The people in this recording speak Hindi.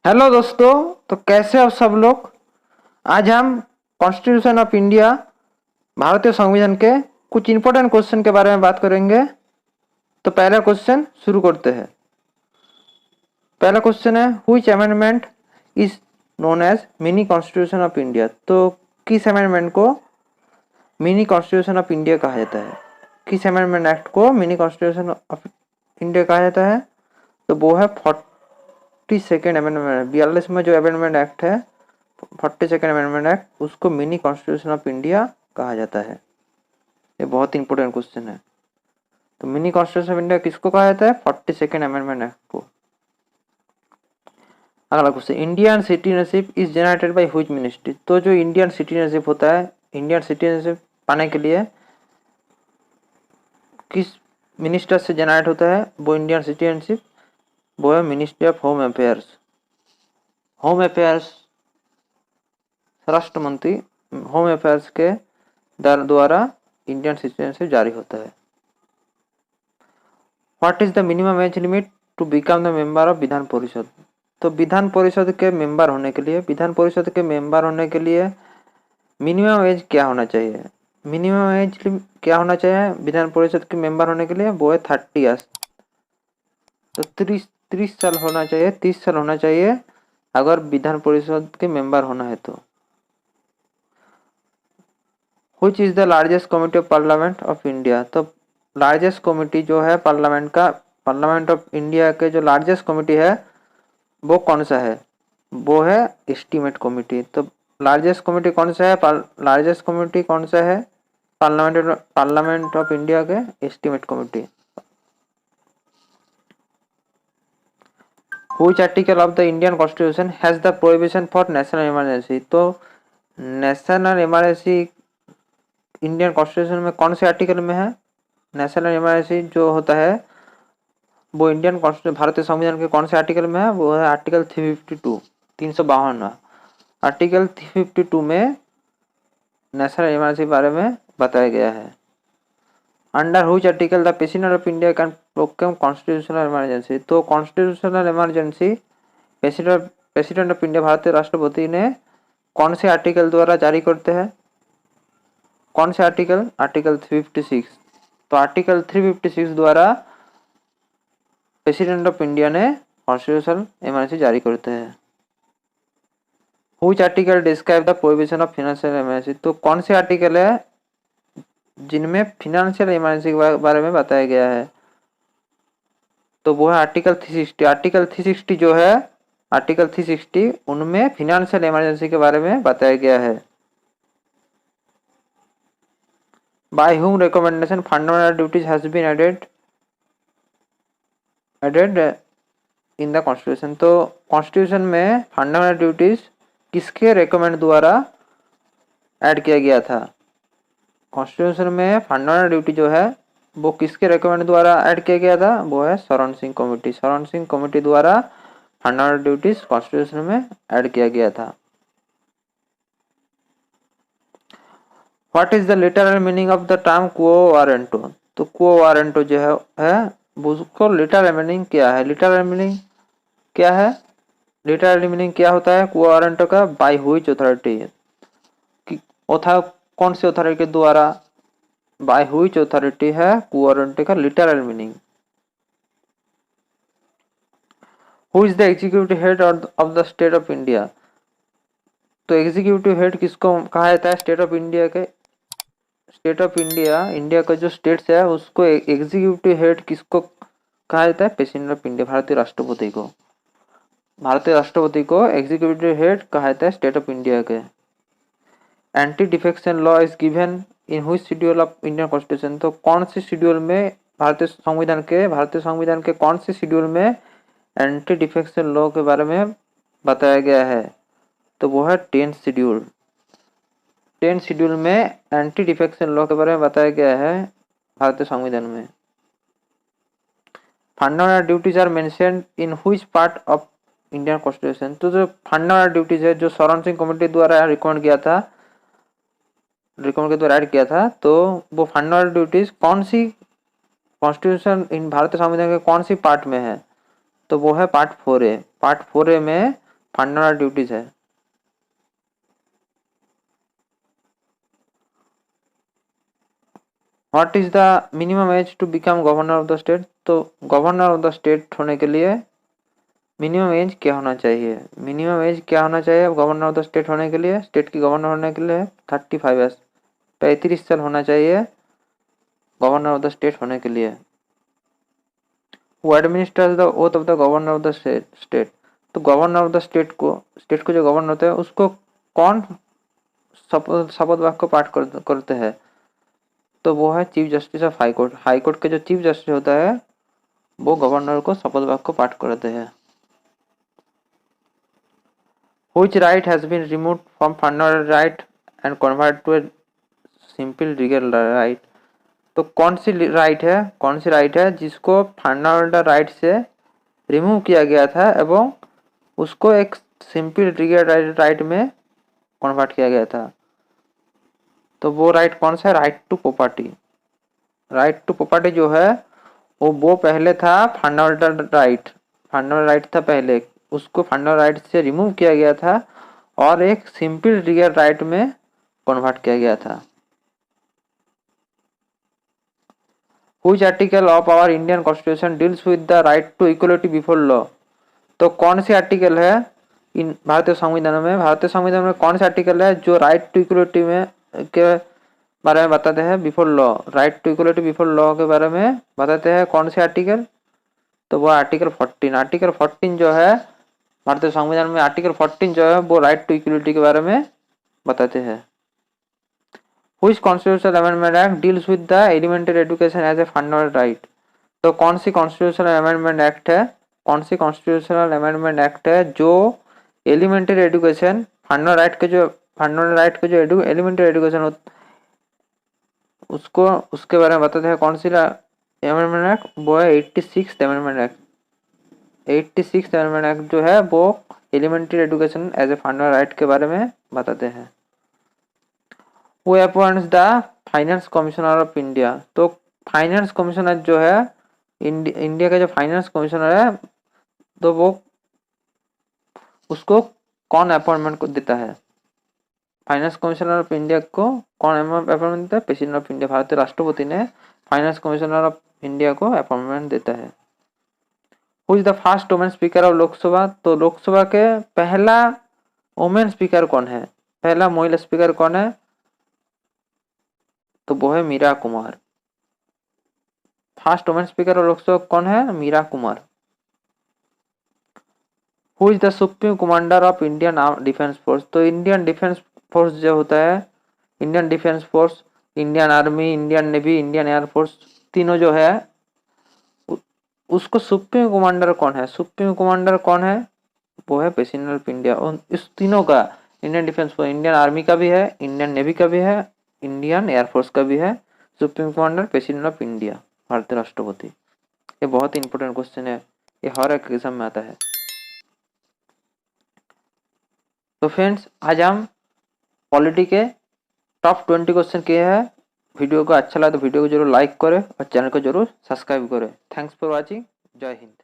हेलो दोस्तों। तो कैसे हो सब लोग। आज हम कॉन्स्टिट्यूशन ऑफ इंडिया भारतीय संविधान के कुछ इंपॉर्टेंट क्वेश्चन के बारे में बात करेंगे। तो पहला क्वेश्चन शुरू करते हैं। पहला क्वेश्चन है which amendment is known as mini constitution of India. तो किस अमेंडमेंट को मिनी कॉन्स्टिट्यूशन ऑफ इंडिया कहा जाता है, किस अमेंडमेंट एक्ट को मिनी कॉन्स्टिट्यूशन ऑफ इंडिया कहा जाता है। तो वो है 42nd अमेंडमेंट, 42 में जो अमेंडमेंट एक्ट है 42nd अमेंडमेंट एक्ट, उसको मिनी कॉन्स्टिट्यूशन ऑफ इंडिया कहा जाता है। ये बहुत इंपॉर्टेंट क्वेश्चन है। तो मिनी कॉन्स्टिट्यूशन ऑफ इंडिया किसको कहा जाता है? 42nd अमेंडमेंट एक्ट को। अगला question, Indian citizenship is generated by which ministry. तो जो इंडियन सिटीजनशिप होता है, इंडियन सिटीजनशिप पाने के लिए किस मिनिस्टर से जनरेट होता है वो इंडियन सिटीजनशिप? वो है ministry of home affairs. Home affairs राष्ट्र मंत्री होम अफेयर्स के द्वारा इंडियन सिटीजनशिप जारी होता है। What is the minimum age limit to become the member of Vidhan Parishad. तो विधान परिषद के मेंबर होने के लिए, विधान परिषद के मेंबर होने के लिए मिनिमम एज क्या होना चाहिए? मिनिमम एज क्या होना चाहिए विधान परिषद के मेंबर होने के लिए? वो है 30 ईयर्स। तो 30 साल होना चाहिए, 30 साल होना चाहिए अगर विधान परिषद के मेंबर होना है तो। Which is the largest committee of parliament of India. तो लार्जेस्ट कमिटी जो है पार्लियामेंट का, पार्लियामेंट ऑफ इंडिया के जो लार्जेस्ट कमिटी है वो कौन सा है? वो है एस्टीमेट कमिटी। तो लार्जेस्ट कमिटी कौन सा है? लार्जेस्ट कमिटी कौन सा है पार्लियामेंट ऑफ इंडिया के? Estimate committee. Which article of the Indian constitution has the prohibition for national emergency. तो नेशनल इमरजेंसी इंडियन कॉन्स्टिट्यूशन में कौन से आर्टिकल में है? नेशनल इमरजेंसी जो होता है वो इंडियन कॉन्स्टिट्यूशन भारतीय संविधान के कौन से आर्टिकल में है? वो है आर्टिकल 352, 352। आर्टिकल 352 में नेशनल इमरजेंसी के बारे में बताया गया है। Under which article the president of India can proclaim constitutional emergency. तो constitutional emergency president of India भारतीय राष्ट्रपति ने कौन से आर्टिकल द्वारा जारी करते हैं? कौन से आर्टिकल? आर्टिकल 356। तो आर्टिकल 356 द्वारा प्रेसिडेंट ऑफ इंडिया ने कॉन्स्टिट्यूशनल इमरजेंसी जारी करते हैं। Which article describe the prohibition of financial emergency. तो कौन से आर्टिकल है जिनमें फिनेंशियल इमरजेंसी के बारे में बताया गया है? तो वो है आर्टिकल 360। आर्टिकल 360 जो है, आर्टिकल 360 उनमें फिनेंशियल इमरजेंसी के बारे में बताया गया है। By whom recommendation fundamental duties has been added in the constitution. तो कॉन्स्टिट्यूशन में फंडामेंटल ड्यूटीज किसके रेकमेंड द्वारा ऐड किया गया था? कॉन्स्टिट्यूशन में फंडामेंटल ड्यूटी जो है वो किसके रेकमेंड द्वारा ऐड किया गया था? वो है शरण सिंह कमेटी। शरण सिंह कमेटी द्वारा फंडामेंटल ड्यूटीज कॉन्स्टिट्यूशन में ऐड किया गया था। What is the literal meaning of the term quo warranto. तो क्वो वारंटो जो है उसको लिटरल मीनिंग क्या है? लिटरल मीनिंग क्या है? लिटरल मीनिंग क्या होता है क्वो वारंटो का? By which authority. कौन सी अथॉरिटी के द्वारा? बाय व्हिच अथॉरिटी है क्वो वारंटो का literal meaning. Who is the executive head of the state of India. तो एग्जीक्यूटिव हेड किसको कहा जाता है स्टेट ऑफ इंडिया के? स्टेट ऑफ इंडिया, इंडिया का जो स्टेट्स है उसको एग्जीक्यूटिव हेड किसको कहा जाता है? प्रेसिडेंट ऑफ इंडिया, भारतीय राष्ट्रपति को। भारतीय राष्ट्रपति को एग्जीक्यूटिव हेड कहा जाता है स्टेट ऑफ इंडिया के। Anti defection law is given in which schedule of Indian constitution. तो कौन से शेड्यूल में भारतीय संविधान के कौन से शेड्यूल में एंटी डिफेक्शन लॉ के बारे में बताया गया है? तो वो है 10th शेड्यूल। 10th शेड्यूल में एंटी डिफेक्शन लॉ के बारे में बताया गया है भारतीय संविधान में। Fundamental duties are mentioned in which part of Indian constitution. तो जो फंडामेंटल ड्यूटीज है जो शरण सिंह कमेटी द्वारा रिकमेंड के द्वारा ऐड किया था, तो वो फंडामेंटल ड्यूटीज कौन सी भारतीय संविधान के कौन सी पार्ट में है? तो वो है पार्ट 4A। पार्ट 4A में फंडामेंटल ड्यूटीज है। What is the minimum age to become governor of the state? तो गवर्नर ऑफ द स्टेट होने के लिए मिनिमम एज क्या होना चाहिए? मिनिमम एज क्या होना चाहिए गवर्नर ऑफ द स्टेट होने के लिए? स्टेट की गवर्नर होने के लिए 35 ईयर्स, 35 साल होना चाहिए गवर्नर ऑफ द स्टेट होने के लिए। वो administrate the oath of the governor of the state. तो गवर्नर ऑफ द स्टेट को जो गवर्नर होते हैं उसको कौन शपथ वाक्य पाठ करते हैं? तो वो है chief justice of high court. High court के जो चीफ जस्टिस होता है वो गवर्नर को शपथ वाक्य पाठ करते हैं। Which right has been removed from fundamental right and converted to a simple legal right? तो कौन सी राइट है जिसको फंडामेंटल राइट से रिमूव किया गया था एवं उसको एक सिंपल लीगल राइट में कन्वर्ट किया गया था? तो वो राइट कौन सा है? Right to property. Right to property जो है वो पहले था फंडामेंटल राइट था पहले, उसको फंडामेंटल राइट से रिमूव किया गया था और एक सिंपल लीगल राइट में कन्वर्ट किया गया था। Which article of our Indian Constitution deals with the right to equality before law? तो कौन सी आर्टिकल है इन भारतीय संविधान में कौन सा आर्टिकल है जो राइट टू इक्वलिटी में के बारे में बताते हैं? Before law, right to equality before law के बारे में बताते हैं कौन से आर्टिकल? तो वो आर्टिकल 14। आर्टिकल 14 जो है भारतीय संविधान में, आर्टिकल 14 जो है वो राइट टू इक्वलिटी के बारे में बताते हैं। Which constitutional amendment act deals with the elementary education as a fundamental right? तो कौन सी कॉन्स्टिट्यूशनल अमेंडमेंट एक्ट है? कौन सी कॉन्स्टिट्यूशनल अमेंडमेंट एक्ट है जो एलिमेंट्री एजुकेशन फंडामेंटल राइट के जो एलिमेंट्री एजुकेशन उसको उसके बारे में बताते हैं? कौन सी अमेंडमेंट एक्ट? वो है 86th amendment act. 86th amendment act जो है वो elementary education as a fundamental right के बारे में बताते हैं। वो appoints the finance commissioner of India. तो फाइनेंस कमिश्नर जो है इंडिया का जो फाइनेंस कमिश्नर है तो वो उसको कौन अपॉइंटमेंट को देता है? फाइनेंस कमिश्नर ऑफ इंडिया को कौन अपॉइंटमेंट देता है? प्रेसिडेंट ऑफ इंडिया, भारतीय राष्ट्रपति ने फाइनेंस कमिश्नर ऑफ इंडिया को अपॉइंटमेंट देता है। Who is the first women speaker of Lok Sabha? तो लोकसभा के पहला वुमेन स्पीकर कौन है? पहला महिला स्पीकर कौन है? तो वो है Meera Kumar. First women speaker of Lok Sabha कौन है? Meera Kumar. Who is the supreme commander of Indian defence force? तो इंडियन डिफेंस फोर्स जो होता है, Indian defence force, Indian army, Indian navy, Indian air force, तीनों जो है उसको सुप्रीम कमांडर कौन है? सुप्रीम कमांडर कौन है? वो है प्रेसिडेंट ऑफ इंडिया। इस तीनों का, Indian defence force, Indian army का भी है, इंडियन नेवी का भी है, इंडियन एयरफोर्स का भी है, supreme commander president of India, भारतीय राष्ट्रपति। ये बहुत ही इंपॉर्टेंट क्वेश्चन है, ये हर एक एग्जाम में आता है। तो फ्रेंड्स आज हम पॉलिटी के टॉप 20 क्वेश्चन किए हैं। वीडियो को अच्छा लगा तो वीडियो को जरूर लाइक करें और चैनल को जरूर सब्सक्राइब करें। Thanks for watching. जय हिंद।